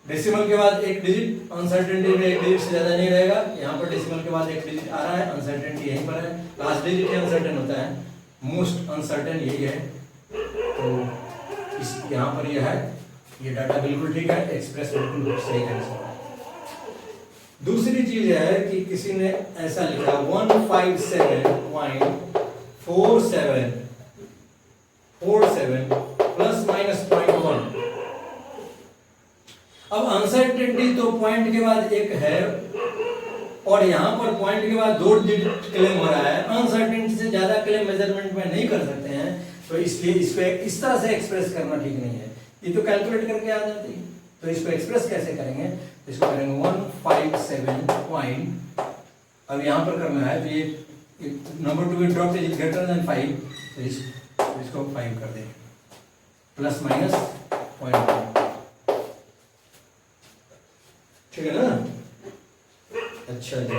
A: डेसिमल के बाद एक डिजिट, अनसर्टेनिटी में एक डिजिट से ज्यादा नहीं रहेगा, यहाँ पर डेसिमल के बाद एक डिजिट आ रहा है, अनसर्टेनिटी यहीं पर है, लास्ट डिजिट ही अनसर्टेन होता है, मोस्ट अनसर्टेन यही है। तो इस यहाँ पर यह है, ये डाटा बिल्कुल ठीक है, एक्सप्रेस बिल्कुल सही है। दूसरी चीज है कि किसी ने ऐसा लिखा 157.47 प्लस माइनस 0.1। अब अनसर्टेनिटी तो पॉइंट के बाद एक है और यहां पर पॉइंट के बाद 2 डिजिट क्लेम हो रहा है, अनसर्टेनिटी से ज्यादा क्लेम मेजरमेंट में नहीं कर सकते हैं, तो इसलिए इसको इस तरह से एक्सप्रेस करना ठीक नहीं है, ये तो कैलकुलेट करके आ जाती है। तो इसको एक्सप्रेस कैसे करेंगे? इसको करेंगे 157 पॉइंट, अब यहां पर करना है तो ये number to be drop is greater than 5, तो इसको 5 कर देंगे प्लस माइनस 0.1, ठीक है ना। अच्छा जी,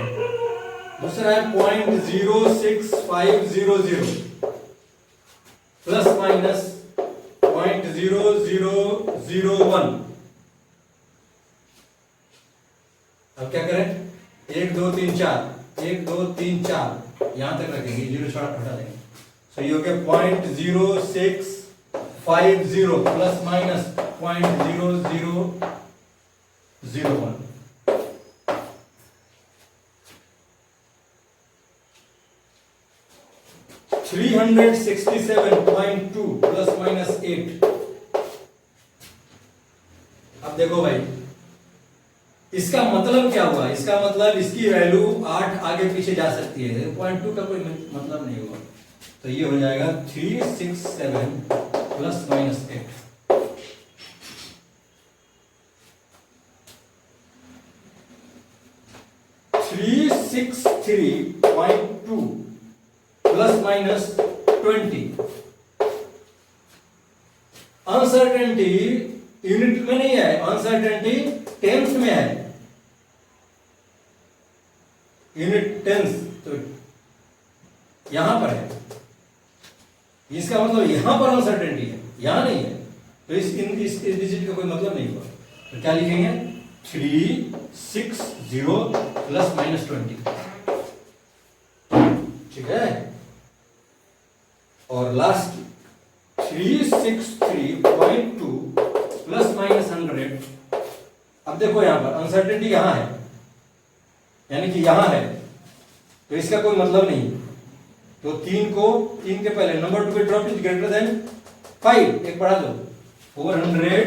A: दूसरा है 0.06500 प्लस माइनस 0.0001। अब क्या करें? 1 2 3 4 1 2 3 4 यहां तक रखेंगे, जीरो छोड़ा हटा देंगे, सो ये हो गया 0.0650 प्लस माइनस 0.0001। 367.2 plus minus 8। अब देखो भाई इसका मतलब क्या हुआ? इसका मतलब इसकी वैल्यू 8 आगे पीछे जा सकती है, 0.2 का कोई मतलब नहीं हुआ, तो ये हो जाएगा 367 plus minus 8। $363.2 plus minus 20। Uncertainty unit में नहीं है, अनसर्टेनिटी टेंस में है, यूनिट टेंस, तो यहां पर है, इसका मतलब यहां पर अनसर्टेनिटी है, यहां नहीं है, तो इस डिजिट का कोई मतलब नहीं हुआ, तो क्या लिखेंगे? 360 प्लस माइनस 20, ठीक है। और लास्ट 363.2 प्लस माइनस 100। अब देखो यहां पर अनसर्टेनिटी यहां है, यानी कि यहां है, तो इसका कोई मतलब नहीं, तो 3 के पहले नंबर टू पे ड्रॉप इज ग्रेटर देन 5, एक बढ़ा दो, 400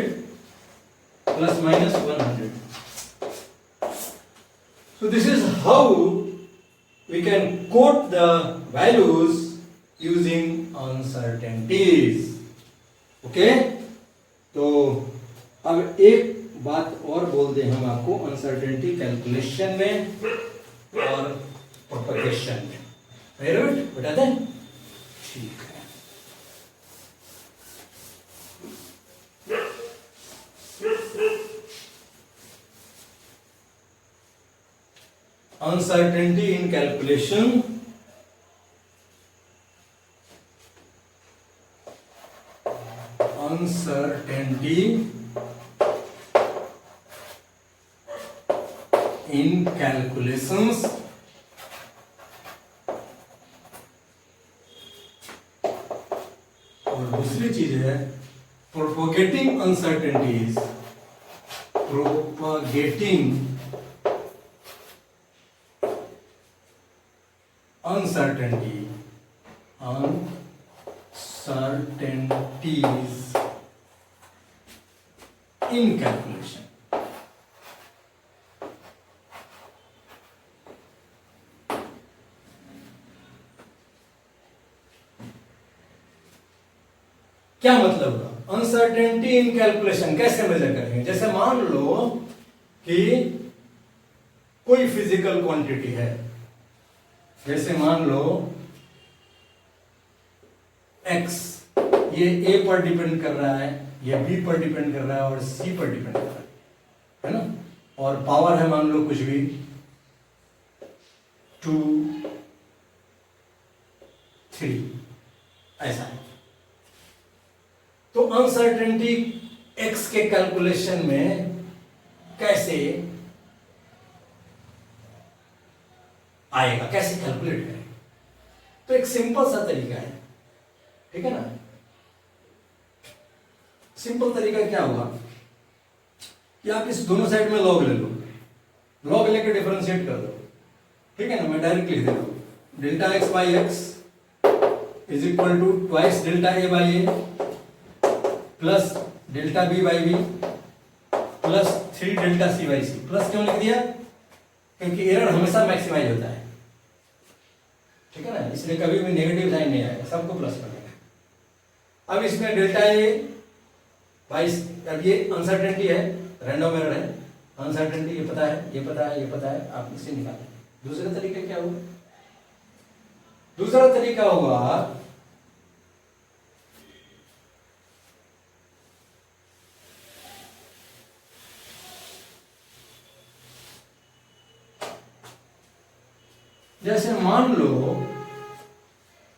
A: plus minus 100। So this is how we can quote the values using uncertainties. Okay? तो अब एक बात और बोल दें हम आपको अनसर्टेनिटी कैलकुलेशन में और प्रोपगेशन में। वेरी गुड, बता दें? ठीक है। uncertainty in calculation in calculations और दूसरी चीज है propagating uncertainties, propagating uncertainties in calculation। क्या मतलब हुआ अनसर्टेनिटी इन कैलकुलेशन? कैसे मेजर करेंगे? जैसे मान लो कि कोई फिजिकल क्वांटिटी है, जैसे मान लो x, ये a पर डिपेंड कर रहा है, ये b पर डिपेंड कर रहा है और c पर डिपेंड कर रहा है ना? और पावर है मान लो कुछ भी 2, 3 ऐसा है। तो अनसर्टेनिटी x के कैलकुलेशन में कैसे आएगा, कैसे कैलकुलेट करें? तो एक सिंपल सा तरीका है, ठीक है ना? सिंपल तरीका क्या होगा कि आप इस दोनों साइड में लॉग ले लो, लॉग लेके डिफरेंशिएट कर दो, ठीक है ना? मैं डायरेक्ट लिख देता हूं delta x by x is equal to twice delta a by a plus delta b by b plus 3 delta c by c. Plus क्यों लिख दिया? क्योंकि एरर हमेशा मैक्सिमाइज होता है, ठीक है ना? इसलिए कभी भी नेगेटिव साइन नहीं आएगा, सबको प्लस कर देगा। अब इसमें डेल्टा ए बाई, अब ये अनसर्टेनिटी है, रैंडम एरर है, अनसर्टेनिटी ये पता है, ये पता है, ये पता है, आप इसे निकालें। दूसरा तरीका क्या होगा? दूसरा तरीका होगा जैसे मान लो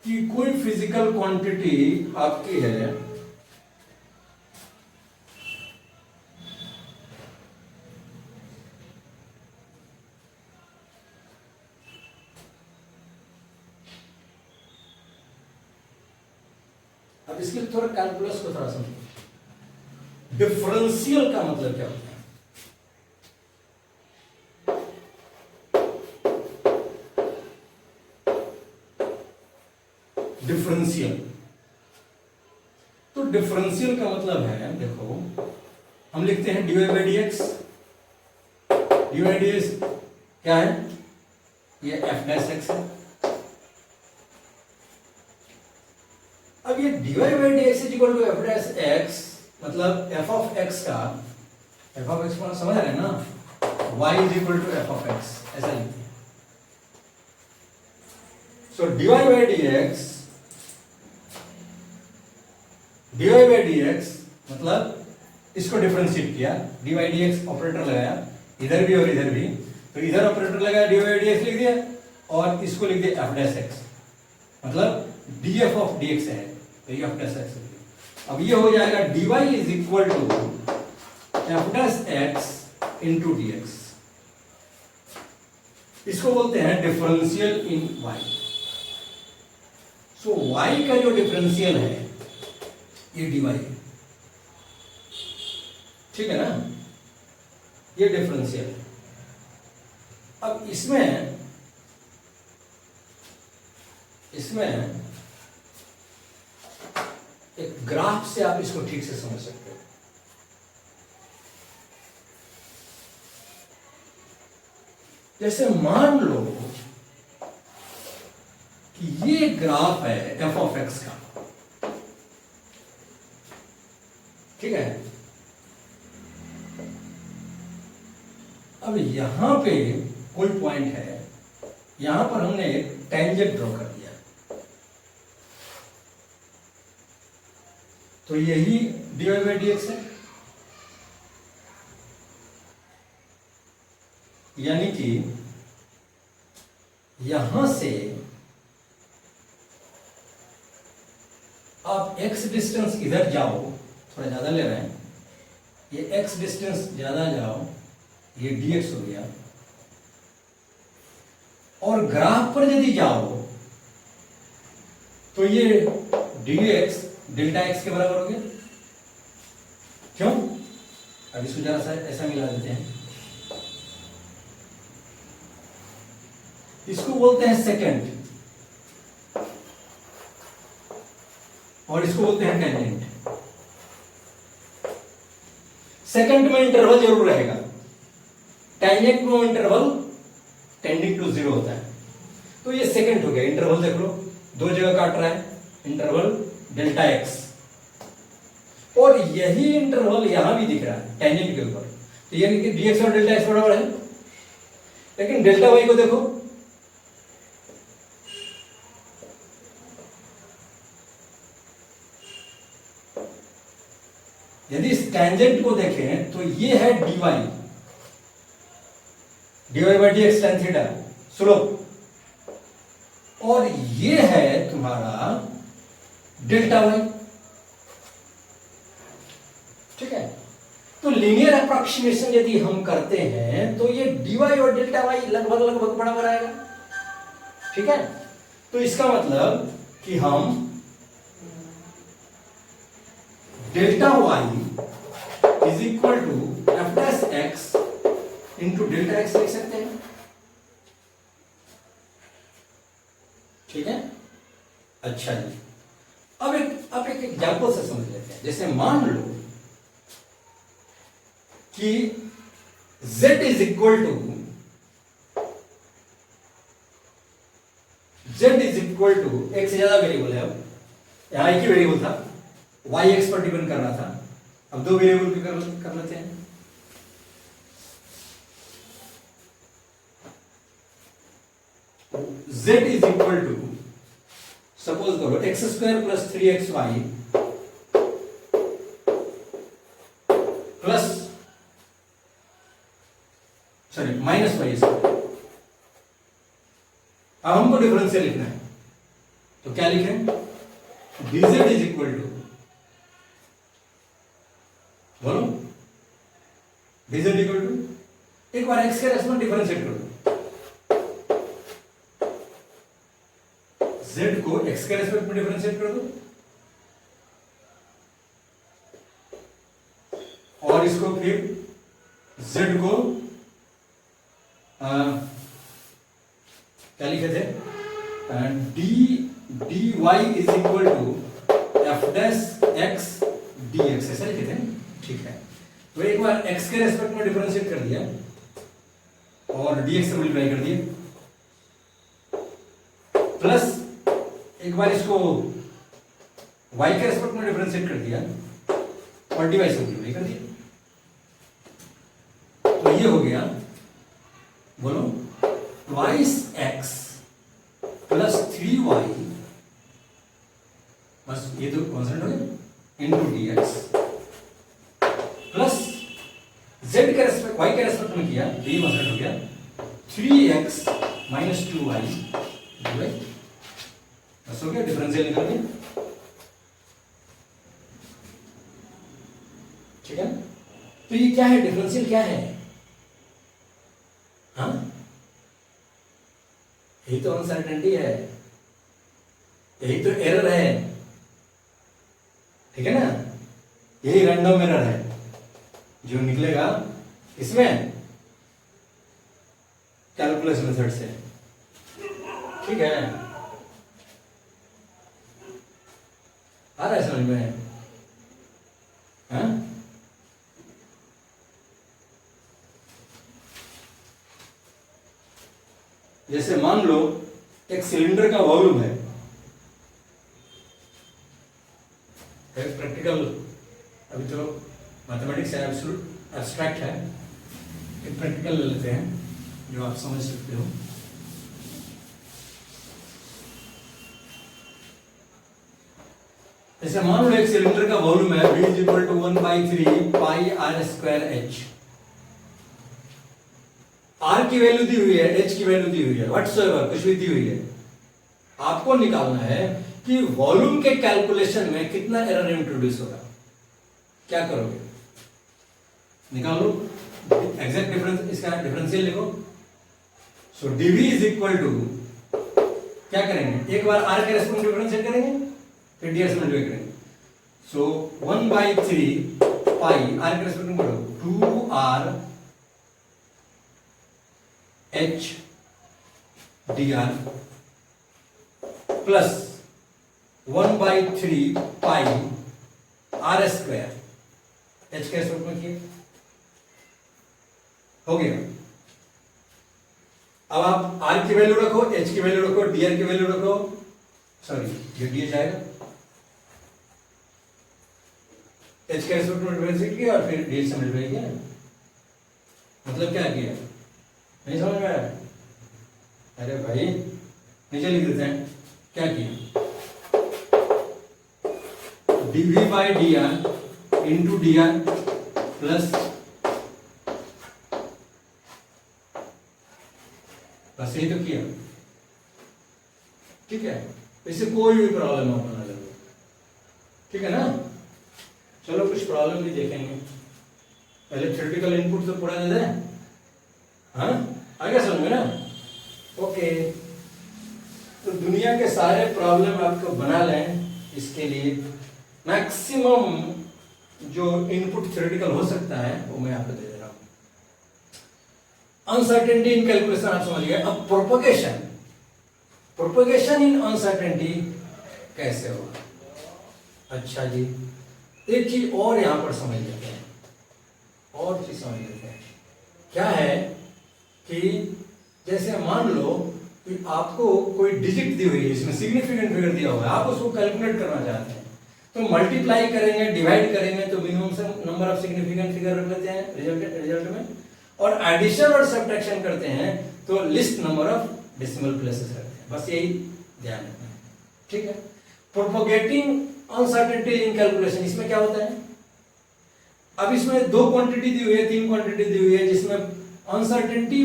A: कि कोई फिजिकल क्वांटिटी आपकी है, अब इसके थोड़ा कैलकुलस को थोड़ा समझो। डिफरेंशियल का मतलब क्या होता है? डिफरेंशियल, तो डिफरेंशियल का मतलब है, देखो हम लिखते हैं dy by d x. dy by d x क्या है? ये f डैश एक्स है। अब ये dy by d x is equal to f dash x, मतलब f ऑफ x का, f ऑफ x को समझ रहे हैं ना? y is equal to f of x, ऐसा लिखते हैं। So dy by d x, dy by d x मतलब इसको डिफरेंशिएट किया, dy by d x operator लगाया इधर भी और इधर भी, तो इधर ऑपरेटर लगाया dy बाई डी एक्स लिख दिया और इसको लिख दिया f डैश x, मतलब df ऑफ dx है, तो ये f डैश x। अब ये हो जाएगा dy is equal to f dash x into dx। इसको बोलते हैं differential in y। So y का जो डिफरेंशियल है ये dy है, ठीक है ना? ये डिफरेंशियल है। अब इसमें एक ग्राफ से आप इसको ठीक से समझ सकते हो। जैसे मान लो कि ये ग्राफ है f ऑफ x का, ठीक है। अब यहां पे कोई पॉइंट है, यहां पर हमने एक टेंजेंट ड्रॉ कर दिया, तो यही dy/dx है। यानी कि यहां से आप x डिस्टेंस इधर जाओ, थोड़ा ज्यादा ले रहे हैं, ये x डिस्टेंस ज्यादा जाओ, ये dx हो गया, और ग्राफ पर यदि जाओ तो ये dx डेल्टा x के बराबर हो गया। क्यों? अब इसको जरा सा ऐसा मिला देते हैं, इसको बोलते हैं सेकेंड और इसको बोलते हैं टेंजेंट। सेकेंड में इंटरवल जरूर रहेगा, टेंजेंट में इंटरवल टेंडिंग टू 0 होता है, तो ये सेकेंड हो गया। इंटरवल देख लो, दो जगह काट रहा है, इंटरवल डेल्टा x, और यही इंटरवल यहां भी दिख रहा है टेंजेंट के ऊपर, तो यानी कि dx और डेल्टा x बराबर है। लेकिन डेल्टा y को देखो, यदि इस टेंजेंट को देखें तो ये है dy/dx tan थीटा स्लोप, और ये है तुम्हारा डेल्टा y। ठीक है, तो लीनियर अप्रोक्सीमेशन यदि हम करते हैं तो ये dy और डेल्टा y लगभग लगभग बराबर आएगा। ठीक है, तो इसका मतलब कि हम delta y is equal to f dash x into delta x लिख सकते हैं। ठीक है, अच्छा जी, अब एक एग्जाम्पल से समझ लेते हैं। जैसे मान लो कि z is equal to x से ज्यादा वेरिएबल है, अब यहां एक ही वेरिएबल था, y x पर डिपेंड कर रहा था, अब दो वेरिएबल भी कर लेते हैं। z is equal to, suppose करो x² plus 3xy plus minus y²। अब हमको डिफरेंशियल लिखना है, तो क्या लिखें? dz इज इक्वल टू, बोलो, dz इक्वल टू, एक बार x के रेस्पेक्ट डिफरेंशिएट कर दो, z को x के रेस्पेक्ट में डिफरेंशिएट कर दो, और इसको फिर z को क्या लिखे थे? dy is equal to f dash x dx, ऐसा लिखे थे। ठीक है, तो एक बार x के रेस्पेक्ट में डिफरेंशिएट कर दिया और dx से मल्टीप्लाई कर दिया, प्लस एक बार इसको y के रेस्पेक्ट में डिफरेंशिएट कर दिया और dy से मल्टीप्लाई कर दिया, तो ये हो गया, बोलो, ट्वाइस x प्लस 3y, बस ये तो कांस्टेंट हो गया, इंटू dx, प्लस z के रेस्पेक्ट y के रेस्पेक्ट में किया, ये कांस्टेंट हो गया, 3x माइनस 2y, बस हो गया, डिफरेंशियल निकल गया। ठीक है, तो ये क्या है? डिफरेंशियल क्या है? हाँ, यही तो अनसर्टेनिटी है, यही तो एरर है। ठीक है ना, यही रैंडम एरर है जो निकलेगा इसमें कैलकुलस मेथड से। ठीक है, आ रहा है समझ में? हाँ, जैसे मान लो एक सिलेंडर का वॉल्यूम है, प्रैक्टिकल अभी तो मैथमेटिक्स है, एब्स्ट्रैक्ट है, एक प्रैक्टिकल ले लेते हैं जो आप समझ सकते हो। जैसे मान लो एक सिलेंडर का वॉल्यूम है V = 1/3 पाई r स्क्वायर h। r की वैल्यू दी हुई है, h की वैल्यू दी हुई है, व्हाटसोएवर कुछ भी दी हुई है। आपको निकालना है कि वॉल्यूम के कैलकुलेशन में कितना एरर इंट्रोड्यूस होगा। क्या करोगे? निकालो एग्जैक्ट डिफरेंस, इसका डिफरेंशियल लिखो। सो dv = क्या करेंगे, एक बार r के रेस्पेक्ट में डिफरेंशिएट करेंगे, फिर ds में डिवाइड करेंगे। सो 1/3 पाई r के रेस्पेक्ट में करो 2r h dr प्लस 1/3 पाई r स्क्वायर h के रेस्पेक्ट में किए, हो गया। अब आप r की वैल्यू रखो, h की वैल्यू रखो, dr की वैल्यू रखो, सॉरी ये ds आएगा, h के रेस्पेक्ट में डिफरेंशिएट किया और फिर ds से मल्टीप्लाई किया। मतलब क्या किया, नहीं समझ में आया? अरे भाई नीचे लिख देते हैं, क्या किया, dv/dr इंटू dr प्लस, बस यही तो किया, ठीक है। इससे कोई भी प्रॉब्लम ना होना जरूर, ठीक है ना। चलो कुछ प्रॉब्लम भी देखेंगे, पहले थ्योरेटिकल इनपुट तो पूरा दे दें। हाँ आ गया समझ में ना? ओके, तो दुनिया के सारे प्रॉब्लम आपको बना लें, इसके लिए मैक्सिमम जो इनपुट थ्योरेटिकल हो सकता है वो मैं आपको दे दे रहा हूं। अनसर्टेनिटी इन कैलकुलेशन आप समझ गए। अब प्रोपगेशन इन अनसर्टेनिटी कैसे होगा? अच्छा जी, एक चीज और यहां पर समझ लेते हैं, और चीज समझ लेते हैं। क्या है कि जैसे मान लो कि आपको कोई डिजिट दी हुई है, इसमें सिग्निफिकेंट फिगर दिया हुआ है, आप उसको कैलकुलेट करना चाहते हैं, तो मल्टीप्लाई करेंगे, डिवाइड करेंगे, तो minimum number of significant figure रख लेते हैं रिजल्ट में, और एडिशन और सब्ट्रैक्शन करते हैं तो list number of decimal places रखते हैं। बस यही ध्यान रखना है, ठीक है। प्रोपोगेटिंग अनसर्टेनिटी इन कैलकुलेशन, इसमें क्या होता है, अब इसमें 2 क्वांटिटी दी हुई है, 3 क्वांटिटी दी हुई है, जिसमें अनसर्टेनिटी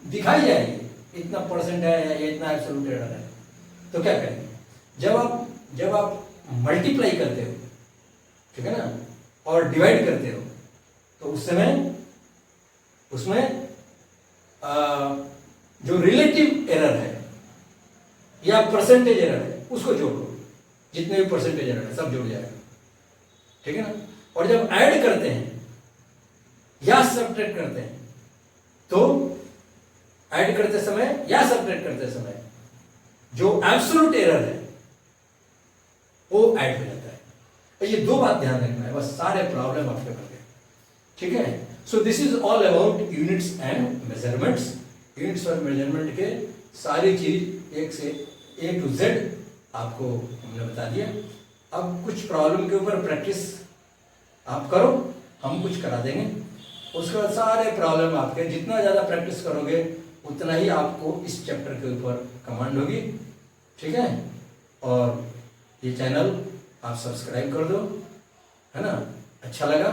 A: दिखाई जाएगी, इतना परसेंट है या इतना एब्सोल्यूट एरर है। तो क्या करेंगे, जब आप मल्टीप्लाई करते हो, ठीक है ना, और डिवाइड करते हो, तो उस समय उसमें जो रिलेटिव एरर है या परसेंटेज एरर है उसको जोड़ो, जितने भी परसेंटेज एरर है सब जुड़ जाएगा, ठीक है ना। और जब ऐड करते हैं या सब्ट्रैक्ट करते हैं, तो ऐड करते समय या सब्ट्रैक्ट करते समय जो एब्सोल्यूट एरर है वो ऐड हो जाता है। तो ये 2 बात ध्यान रखना है, बस सारे प्रॉब्लम आपके बन गए, ठीक है। So this is all about units and measurements. Units और मेजरमेंट के सारी चीज एक से A to Z आपको हमने बता दिया। अब कुछ प्रॉब्लम के ऊपर प्रैक्टिस आप करो, हम कुछ करा देंगे, उसके बाद सारे प्रॉब्लम आपके, जितना ज़्यादा प्रैक्टिस करोगे उतना ही आपको इस चैप्टर के ऊपर कमांड होगी, ठीक है। और ये चैनल आप सब्सक्राइब कर दो, है ना। अच्छा लगा,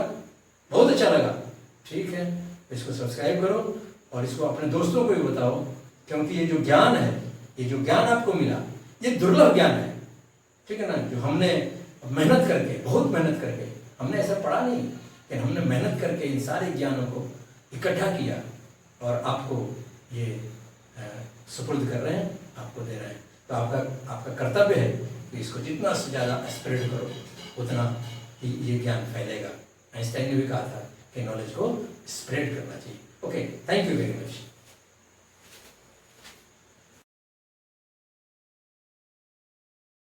A: बहुत अच्छा लगा, ठीक है, इसको सब्सक्राइब करो और इसको अपने दोस्तों को भी बताओ, क्योंकि ये जो ज्ञान है, ये जो ज्ञान आपको मिला, ये दुर्लभ ज्ञान है, ठीक है ना। जो हमने मेहनत करके, बहुत मेहनत करके, हमने ऐसा पढ़ा नहीं, लेकिन हमने मेहनत करके इन सारे ज्ञानों को इकट्ठा किया और आपको ये सुपुर्द कर रहे हैं, आपको दे रहे हैं। तो आपका कर्तव्य है कि इसको जितना से ज़्यादा स्प्रेड करो, उतना ही ये ज्ञान फैलेगा। आइंस्टाइन ने भी कहा था कि नॉलेज को स्प्रेड करना चाहिए। Okay, thank you very much.